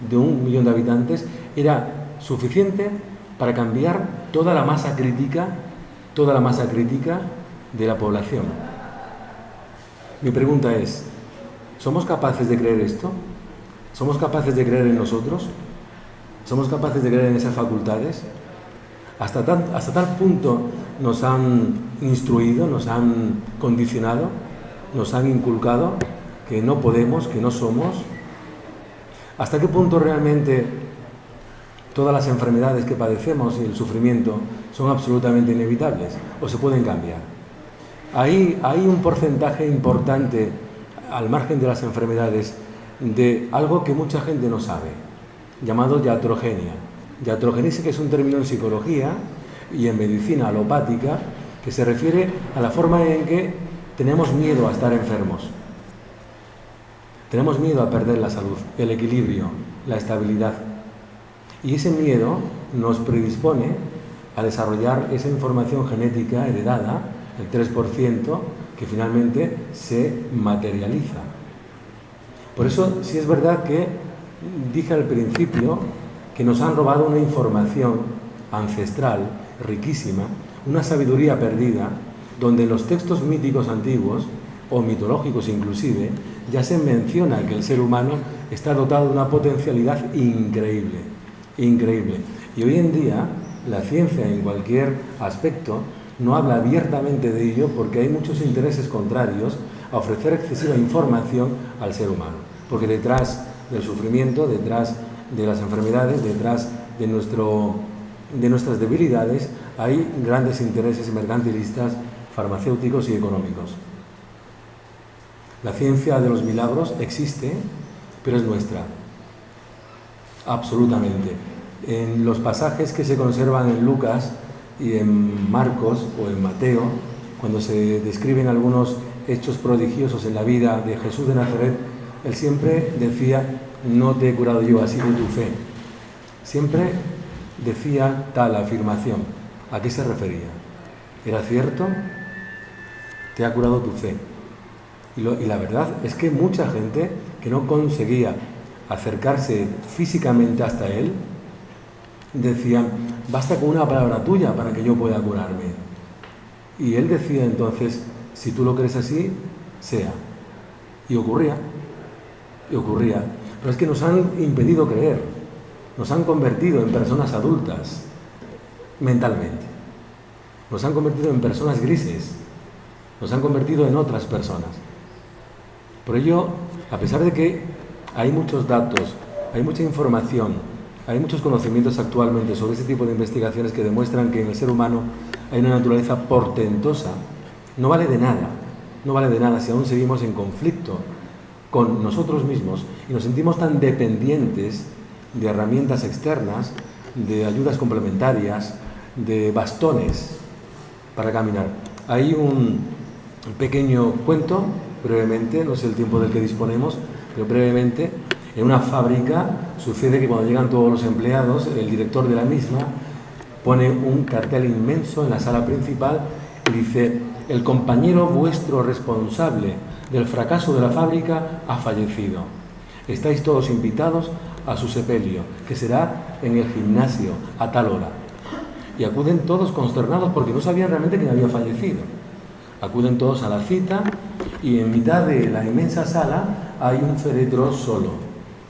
de 1 millón de habitantes, era suficiente para cambiar toda la masa crítica de la población. Mi pregunta es, ¿somos capaces de creer esto? ¿Somos capaces de creer en nosotros? ¿Somos capaces de creer en esas facultades? Hasta tal punto nos han instruido, nos han condicionado, nos han inculcado que no podemos, que no somos. ¿Hasta qué punto realmente todas las enfermedades que padecemos y el sufrimiento son absolutamente inevitables o se pueden cambiar? Hay un porcentaje importante, al margen de las enfermedades, de algo que mucha gente no sabe, llamado iatrogenia. Iatrogenia, que es un término en psicología y en medicina alopática que se refiere a la forma en que tenemos miedo a estar enfermos. Tenemos miedo a perder la salud, el equilibrio, la estabilidad. Y ese miedo nos predispone a desarrollar esa información genética heredada, el 3%, que finalmente se materializa. Por eso, sí es verdad que dije al principio que nos han robado una información ancestral, riquísima, una sabiduría perdida, donde en los textos míticos antiguos, o mitológicos inclusive, ya se menciona que el ser humano está dotado de una potencialidad increíble, increíble. Y hoy en día, la ciencia en cualquier aspecto no habla abiertamente de ello porque hay muchos intereses contrarios a ofrecer excesiva información al ser humano. Porque detrás del sufrimiento, detrás de las enfermedades, detrás de nuestras debilidades, hay grandes intereses mercantilistas, farmacéuticos y económicos. La ciencia de los milagros existe, pero es nuestra, absolutamente. En los pasajes que se conservan en Lucas y en Marcos o en Mateo, cuando se describen algunos hechos prodigiosos en la vida de Jesús de Nazaret, él siempre decía: no te he curado yo, ha sido tu fe. Siempre decía tal afirmación. ¿A qué se refería? ¿Era cierto? Te ha curado tu fe. Y la verdad es que mucha gente que no conseguía acercarse físicamente hasta él, decían: basta con una palabra tuya para que yo pueda curarme. Y él decía entonces: si tú lo crees así, sea. Y ocurría. Pero es que nos han impedido creer, nos han convertido en personas adultas mentalmente, nos han convertido en personas grises, nos han convertido en otras personas. Por ello, a pesar de que hay muchos datos, hay mucha información, hay muchos conocimientos actualmente sobre este tipo de investigaciones que demuestran que en el ser humano hay una naturaleza portentosa, no vale de nada si aún seguimos en conflicto con nosotros mismos y nos sentimos tan dependientes de herramientas externas, de ayudas complementarias, de bastones para caminar. Hay un pequeño cuento, brevemente, no sé el tiempo del que disponemos, pero brevemente. En una fábrica sucede que cuando llegan todos los empleados, el director de la misma pone un cartel inmenso en la sala principal y dice: el compañero vuestro responsable del fracaso de la fábrica ha fallecido. Estáis todos invitados a su sepelio, que será en el gimnasio a tal hora. Y acuden todos consternados porque no sabían realmente quién había fallecido. Acuden todos a la cita y en mitad de la inmensa sala hay un féretro solo,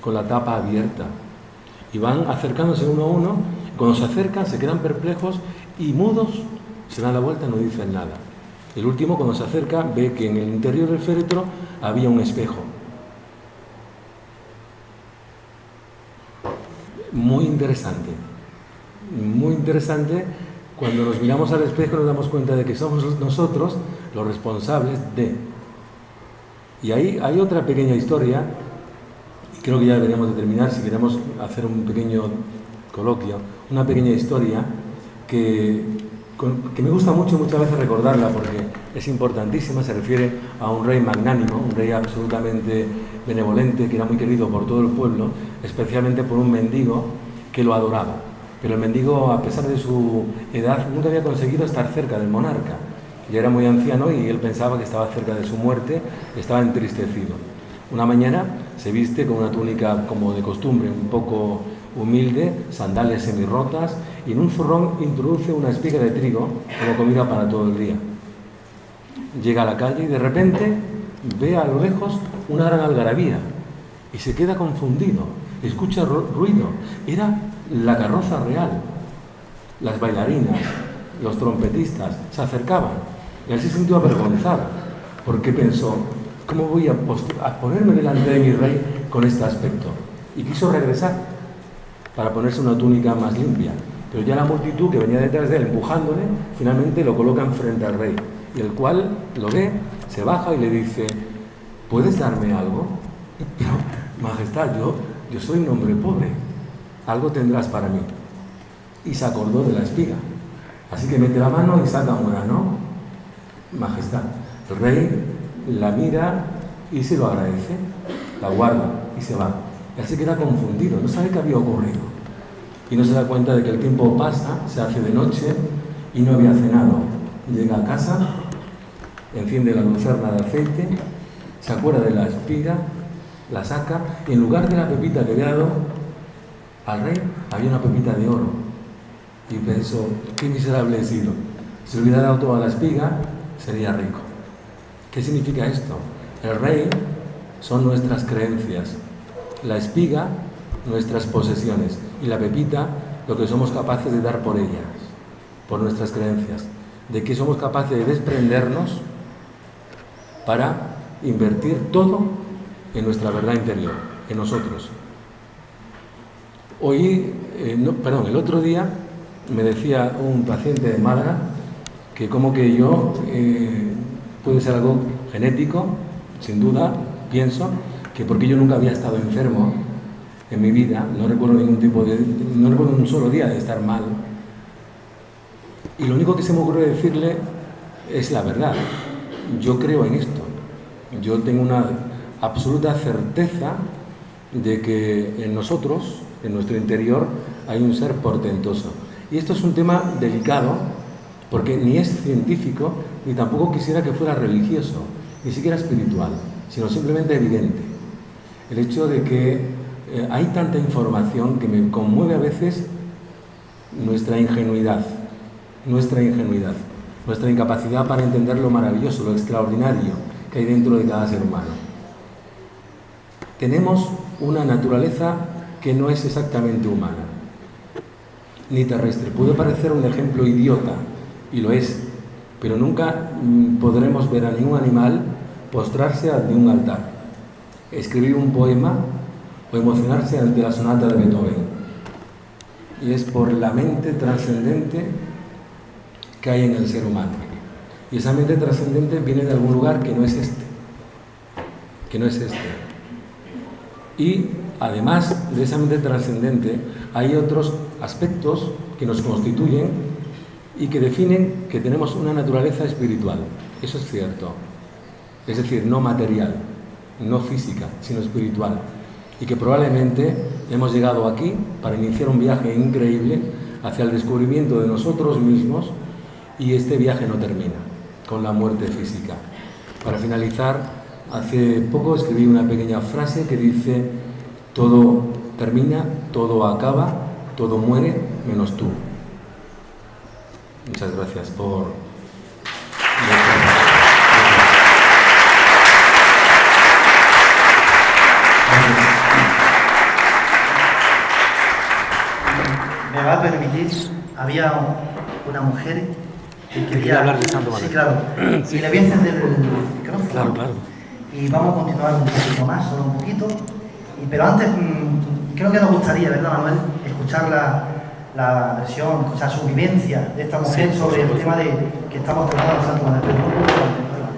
con la tapa abierta. Y van acercándose uno a uno. Cuando se acercan se quedan perplejos y mudos, se dan la vuelta y no dicen nada. El último, cuando se acerca, ve que en el interior del féretro había un espejo. Muy interesante cuando nos miramos al espejo nos damos cuenta de que somos nosotros los responsables de. Y ahí hay otra pequeña historia, y creo que ya deberíamos de terminar si queremos hacer un pequeño coloquio, una pequeña historia que me gusta mucho muchas veces recordarla porque es importantísima. Se refiere a un rey magnánimo, un rey absolutamente benevolente, que era muy querido por todo el pueblo, especialmente por un mendigo que lo adoraba. Pero el mendigo, a pesar de su edad, nunca había conseguido estar cerca del monarca. Ya era muy anciano y él pensaba que estaba cerca de su muerte, estaba entristecido. Una mañana se viste con una túnica como de costumbre, un poco humilde, sandalias semirrotas, y en un zurrón introduce una espiga de trigo como comida para todo el día. Llega a la calle y de repente ve a lo lejos una gran algarabía y se queda confundido, escucha ruido. Era la carroza real. Las bailarinas, los trompetistas se acercaban y él se sintió avergonzado porque pensó: ¿cómo voy a ponerme delante de mi rey con este aspecto? Y quiso regresar para ponerse una túnica más limpia, pero ya la multitud que venía detrás de él empujándole, finalmente lo colocan frente al rey, y el cual lo ve, se baja y le dice: ¿puedes darme algo? Pero, majestad, yo soy un hombre pobre, algo tendrás para mí. Y se acordó de la espiga, así que mete la mano y saca una, ¿no? Majestad. El rey la mira y se lo agradece, la guarda y se va. Él se queda confundido, no sabe qué había ocurrido y no se da cuenta de que el tiempo pasa, se hace de noche y no había cenado. Llega a casa, enciende la lucerna de aceite, se acuerda de la espiga, la saca y en lugar de la pepita que había dado al rey, había una pepita de oro. Y pensó: qué miserable he sido, si hubiera dado toda la espiga sería rico. ¿Qué significa esto? El rey son nuestras creencias, la espiga nuestras posesiones y la pepita lo que somos capaces de dar por ellas, por nuestras creencias, de que somos capaces de desprendernos para invertir todo en nuestra verdad interior, en nosotros. El otro día me decía un paciente de Málaga que como que yo puede ser algo genético, sin duda, pienso, que porque yo nunca había estado enfermo en mi vida, no recuerdo no recuerdo un solo día de estar mal. Y lo único que se me ocurre decirle es la verdad. Yo creo en esto. Yo tengo una absoluta certeza de que en nosotros, en nuestro interior, hay un ser portentoso. Y esto es un tema delicado, porque ni es científico, ni tampoco quisiera que fuera religioso, ni siquiera espiritual, sino simplemente evidente. El hecho de que hay tanta información que me conmueve a veces nuestra ingenuidad, nuestra incapacidad para entender lo maravilloso, lo extraordinario que hay dentro de cada ser humano. Tenemos una naturaleza que no es exactamente humana, ni terrestre. Puede parecer un ejemplo idiota, y lo es, pero nunca podremos ver a ningún animal postrarse ante un altar, escribir un poema o emocionarse ante la sonata de Beethoven. Y es por la mente trascendente que hay en el ser humano. Y esa mente trascendente viene de algún lugar que no es este. Y además de esa mente trascendente, hay otros aspectos que nos constituyen y que definen que tenemos una naturaleza espiritual. Eso es cierto. Es decir, no material, no física, sino espiritual. Y que probablemente hemos llegado aquí para iniciar un viaje increíble hacia el descubrimiento de nosotros mismos, y este viaje no termina con la muerte física. Para finalizar, hace poco escribí una pequeña frase que dice: todo termina, todo acaba, todo muere, menos tú. Muchas gracias por... Me va a permitir, había una mujer que quería hablar de Santo Manuel. Sí, claro. Sí. Y le voy a encender el micrófono. Claro, claro. Y vamos a continuar un poquito más, solo un poquito. Pero antes, creo que nos gustaría, ¿verdad, Manuel?, escuchar la versión, escuchar su vivencia de esta mujer sobre el tema de que estamos tratando Santo Manuel. Pero no puedo contemplarla.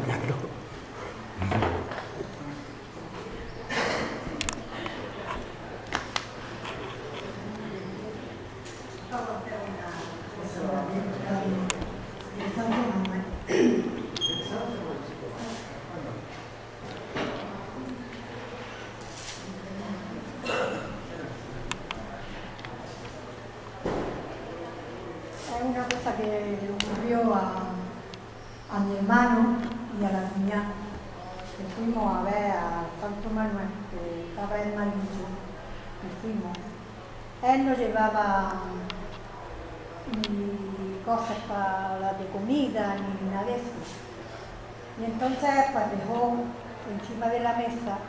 Es una cosa que le ocurrió a mi hermano y a la cuñada, que fuimos a ver a Santo Manuel, que estaba en Malillo, y fuimos. Él no llevaba ni cosas para la de comida, ni nada de eso. Y entonces pues dejó encima de la mesa,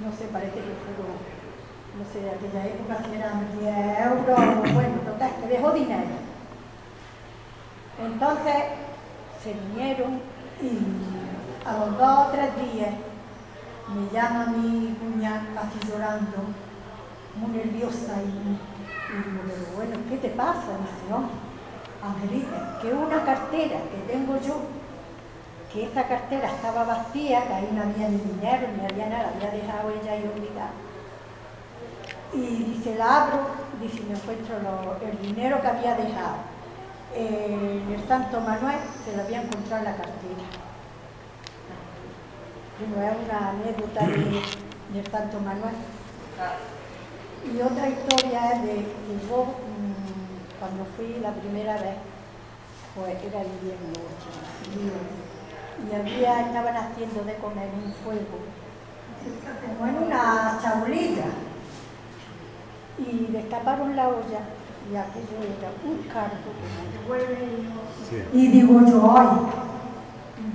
no sé, parece que fueron, no sé, de aquella época si eran 10 euros, bueno, total, que dejó dinero. Entonces se vinieron y a los 2 o 3 días me llama mi cuñada casi llorando, muy nerviosa, y digo, pero bueno, ¿qué te pasa? Dice, no, Angelita, que una cartera que tengo yo, que esta cartera estaba vacía, que ahí no había ni dinero, ni había nada, había dejado ella ahí olvidada. Y dice, la abro, dice, me encuentro el dinero que había dejado en el Santo Manuel, se lo había encontrado en la cartera. Bueno, es una anécdota del Santo Manuel. Y otra historia es de que yo, cuando fui la primera vez, pues era invierno, frío, y estaban haciendo de comer un fuego, como en una chabolilla, y destaparon la olla, y aquello era un cargo, y digo yo, ay,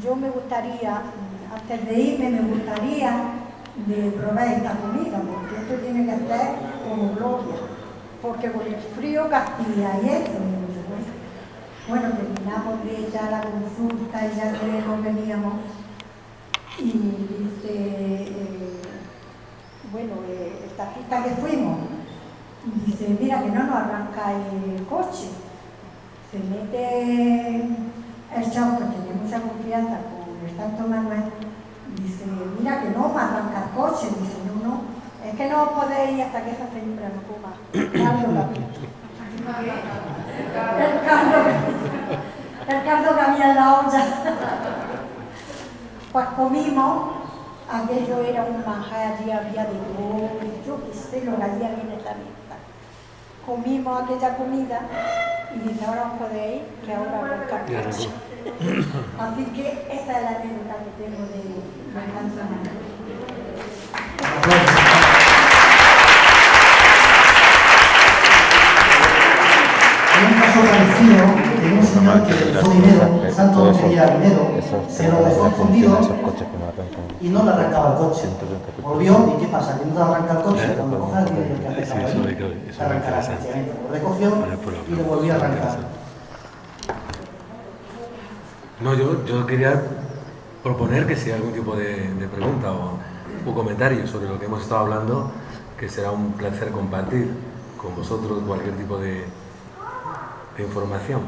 yo me gustaría, antes de irme, me gustaría de probar esta comida, porque esto tiene que ser como gloria, porque con el frío que hacía y eso, bueno, terminamos de echar la consulta y ya que nos veníamos, y dice, bueno, el taxista que fuimos, dice, mira que no nos arranca el coche. Se mete el chofer, tenía mucha confianza con el Santo Manuel, dice, mira que no me arranca el coche. Dice, no, es que no podéis ir hasta que esa señora no coma. El caldo que había en la olla. Pues comimos, aquello era un manjar, allí había de todo, yo qué sé, lo que había en esta mesa. Comimos aquella comida y dice, ahora os podéis, que ahora arranca el coche. Así que esa es la anécdota que tengo de Santo Manuel. Hay un caso parecido de un señor que dejó dinero, el santo no quería dinero, se lo dejó escondido y no le arrancaba el coche. Volvió y ¿qué pasa? Que no te arranca el coche, cuando coja el dinero que hace arrancar efectivamente. Lo recogió y lo volvió a arrancar. No, yo quería proponer que si hay algún tipo de pregunta o comentario sobre lo que hemos estado hablando, que será un placer compartir con vosotros cualquier tipo de información.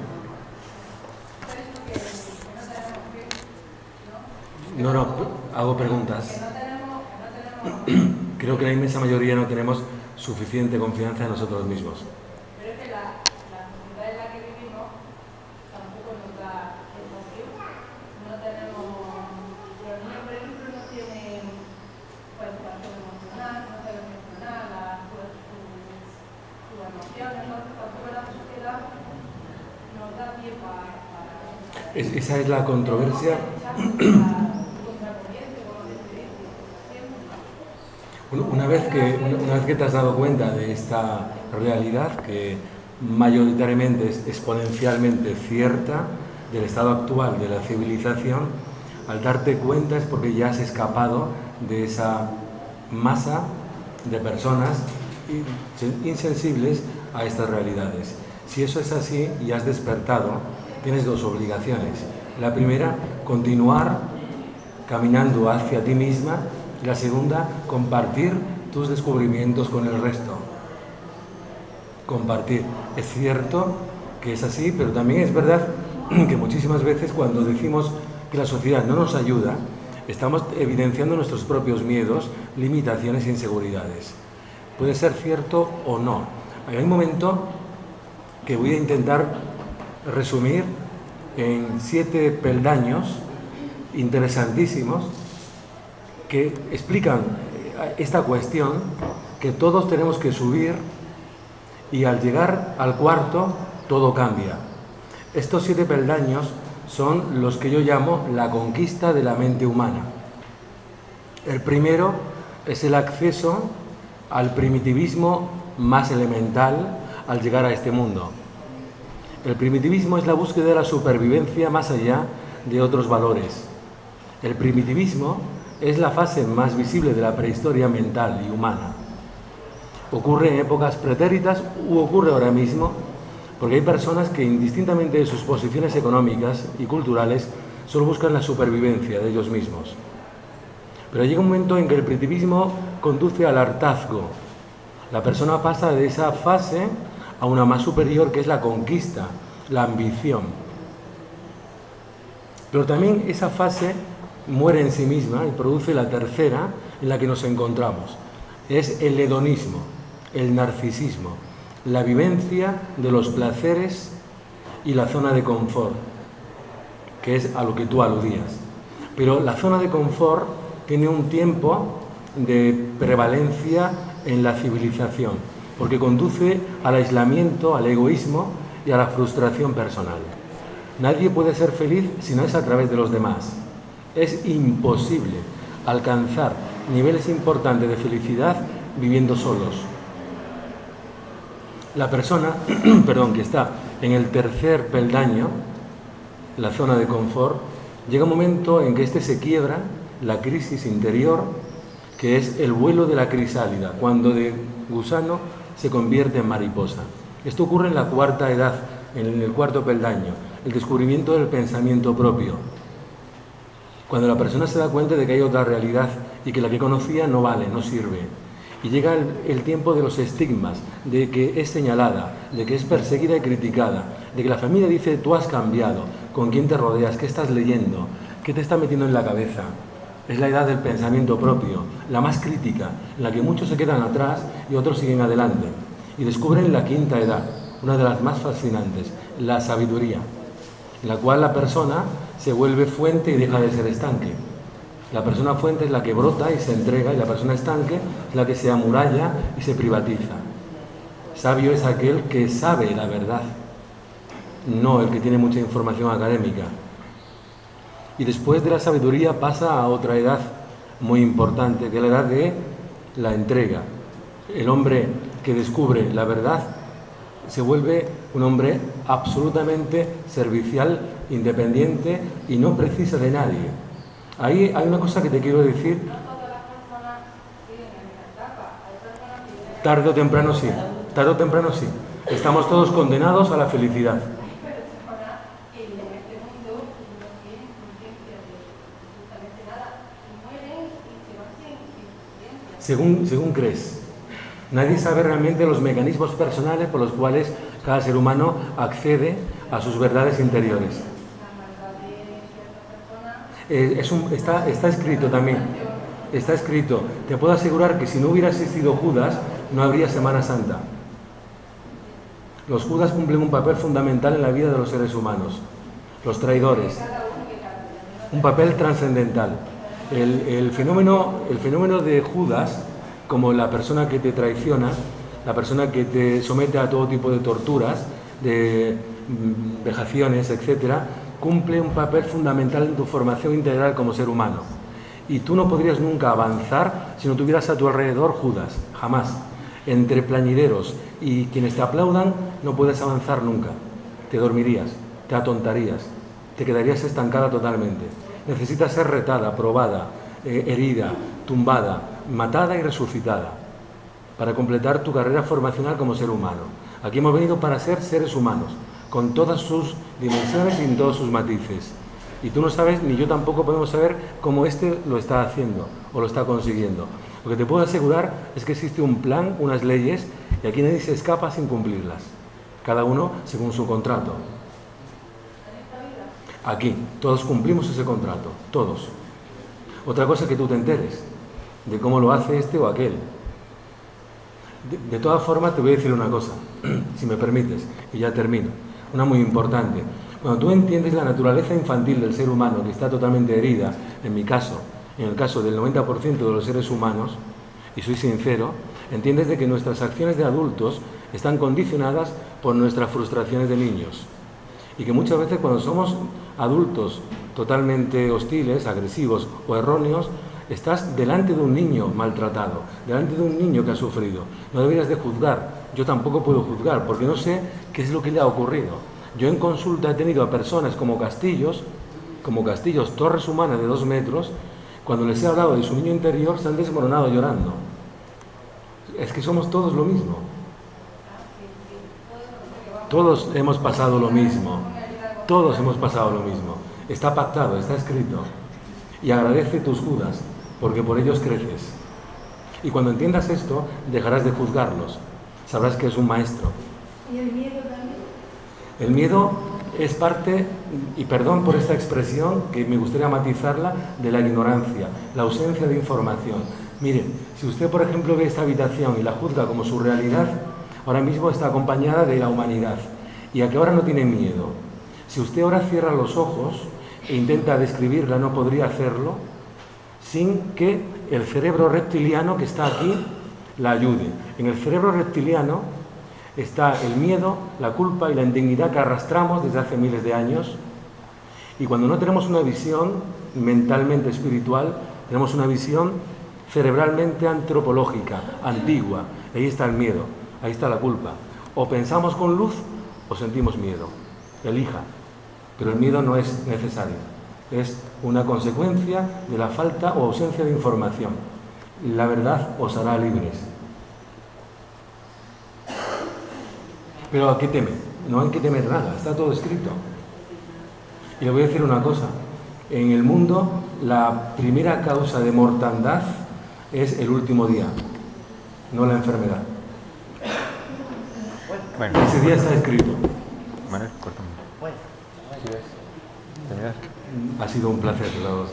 No, hago preguntas. Creo que la inmensa mayoría no tenemos suficiente confianza en nosotros mismos. Pero es que la sociedad en la que vivimos tampoco nos da educación. No tenemos... Los niños, por ejemplo, no tienen educación emocional, no saben gestionar sus emociones, entonces tampoco la sociedad nos da pie para... Esa es la controversia. Una vez que te has dado cuenta de esta realidad que mayoritariamente es exponencialmente cierta del estado actual de la civilización, al darte cuenta es porque ya has escapado de esa masa de personas insensibles a estas realidades. Si eso es así y has despertado, tienes dos obligaciones. La primera, continuar caminando hacia ti misma. La segunda, compartir tus descubrimientos con el resto. Compartir. Es cierto que es así, pero también es verdad que muchísimas veces cuando decimos que la sociedad no nos ayuda, estamos evidenciando nuestros propios miedos, limitaciones e inseguridades. Puede ser cierto o no. Hay un momento que voy a intentar resumir en 7 peldaños interesantísimos que explican esta cuestión, que todos tenemos que subir y al llegar al cuarto todo cambia. Estos 7 peldaños son los que yo llamo la conquista de la mente humana. El primero es el acceso al primitivismo más elemental al llegar a este mundo. El primitivismo es la búsqueda de la supervivencia más allá de otros valores. El primitivismo es la fase más visible de la prehistoria mental y humana. Ocurre en épocas pretéritas u ocurre ahora mismo porque hay personas que indistintamente de sus posiciones económicas y culturales solo buscan la supervivencia de ellos mismos. Pero llega un momento en que el primitivismo conduce al hartazgo. La persona pasa de esa fase a una más superior que es la conquista, la ambición. Pero también esa fase muere en sí misma y produce la tercera en la que nos encontramos. Es el hedonismo, el narcisismo, la vivencia de los placeres y la zona de confort, que es a lo que tú aludías. Pero la zona de confort tiene un tiempo de prevalencia en la civilización, porque conduce al aislamiento, al egoísmo y a la frustración personal. Nadie puede ser feliz si no es a través de los demás. Es imposible alcanzar niveles importantes de felicidad viviendo solos. La persona que está en el tercer peldaño, la zona de confort, llega un momento en que este se quiebra, la crisis interior, que es el vuelo de la crisálida, cuando de gusano se convierte en mariposa. Esto ocurre en la cuarta edad, en el cuarto peldaño, el descubrimiento del pensamiento propio. Cuando la persona se da cuenta de que hay otra realidad y que la que conocía no vale, no sirve. Y llega el tiempo de los estigmas, de que es señalada, de que es perseguida y criticada, de que la familia dice, tú has cambiado, con quién te rodeas, qué estás leyendo, qué te está metiendo en la cabeza. Es la edad del pensamiento propio, la más crítica, en la que muchos se quedan atrás y otros siguen adelante. Y descubren la quinta edad, una de las más fascinantes, la sabiduría, en la cual la persona se vuelve fuente y deja de ser estanque. La persona fuente es la que brota y se entrega, y la persona estanque es la que se amuralla y se privatiza. Sabio es aquel que sabe la verdad, no el que tiene mucha información académica. Y después de la sabiduría pasa a otra edad muy importante, que es la edad de la entrega. El hombre que descubre la verdad se vuelve un hombre absolutamente servicial, independiente y no precisa de nadie. Ahí hay una cosa que te quiero decir. Tarde o temprano sí, tarde o temprano sí. Estamos todos condenados a la felicidad. Según crees. Nadie sabe realmente los mecanismos personales por los cuales cada ser humano accede a sus verdades interiores. Está escrito también. Está escrito. Te puedo asegurar que si no hubiera existido Judas, no habría Semana Santa. Los Judas cumplen un papel fundamental en la vida de los seres humanos. Los traidores. Un papel trascendental. El fenómeno de Judas, como la persona que te traiciona, la persona que te somete a todo tipo de torturas, de vejaciones, etcétera, cumple un papel fundamental en tu formación integral como ser humano. Y tú no podrías nunca avanzar si no tuvieras a tu alrededor Judas, jamás. Entre plañideros y quienes te aplaudan no puedes avanzar nunca. Te dormirías, te atontarías, te quedarías estancada totalmente. Necesitas ser retada, probada, herida, tumbada, matada y resucitada para completar tu carrera formacional como ser humano. Aquí hemos venido para ser seres humanos, con todas sus dimensiones y en todos sus matices. Y tú no sabes, ni yo tampoco podemos saber cómo este lo está haciendo o lo está consiguiendo. Lo que te puedo asegurar es que existe un plan, unas leyes, y aquí nadie se escapa sin cumplirlas. Cada uno según su contrato. Aquí, todos cumplimos ese contrato, todos. Otra cosa es que tú te enteres de cómo lo hace este o aquel. De todas formas, te voy a decir una cosa, si me permites, y ya termino. Una muy importante. Cuando tú entiendes la naturaleza infantil del ser humano, que está totalmente herida, en mi caso, en el caso del 90% de los seres humanos, y soy sincero, entiendes de que nuestras acciones de adultos están condicionadas por nuestras frustraciones de niños. Y que muchas veces cuando somos adultos totalmente hostiles, agresivos o erróneos, estás delante de un niño maltratado, delante de un niño que ha sufrido. No deberías de juzgar. Yo tampoco puedo juzgar porque no sé qué es lo que le ha ocurrido. Yo en consulta he tenido a personas como castillos, torres humanas de 2 metros, cuando les he hablado de su niño interior se han desmoronado llorando. Es que somos todos lo mismo. Todos hemos pasado lo mismo. Todos hemos pasado lo mismo. Está pactado, está escrito. Y agradece tus Judas, porque por ellos creces. Y cuando entiendas esto, dejarás de juzgarlos. Sabrás que es un maestro. ¿Y el miedo también? El miedo es parte, y perdón por esta expresión, que me gustaría matizarla, de la ignorancia, la ausencia de información. Miren, si usted, por ejemplo, ve esta habitación y la juzga como su realidad, ahora mismo está acompañada de la humanidad, y a que ahora no tiene miedo. Si usted ahora cierra los ojos e intenta describirla, no podría hacerlo sin que el cerebro reptiliano que está aquí la ayude. En el cerebro reptiliano está el miedo, la culpa y la indignidad que arrastramos desde hace miles de años. Y cuando no tenemos una visión mentalmente espiritual, tenemos una visión cerebralmente antropológica, antigua. Ahí está el miedo, ahí está la culpa. O pensamos con luz o sentimos miedo. Elija. Pero el miedo no es necesario. Es una consecuencia de la falta o ausencia de información. La verdad os hará libres. Pero ¿a qué teme? No hay que temer nada, está todo escrito. Y le voy a decir una cosa. En el mundo, la primera causa de mortandad es el último día. no la enfermedad. Bueno. Ese día está escrito. Manuel, córtame. Bueno, ¿Quieres terminar? Ha sido un placer, todos.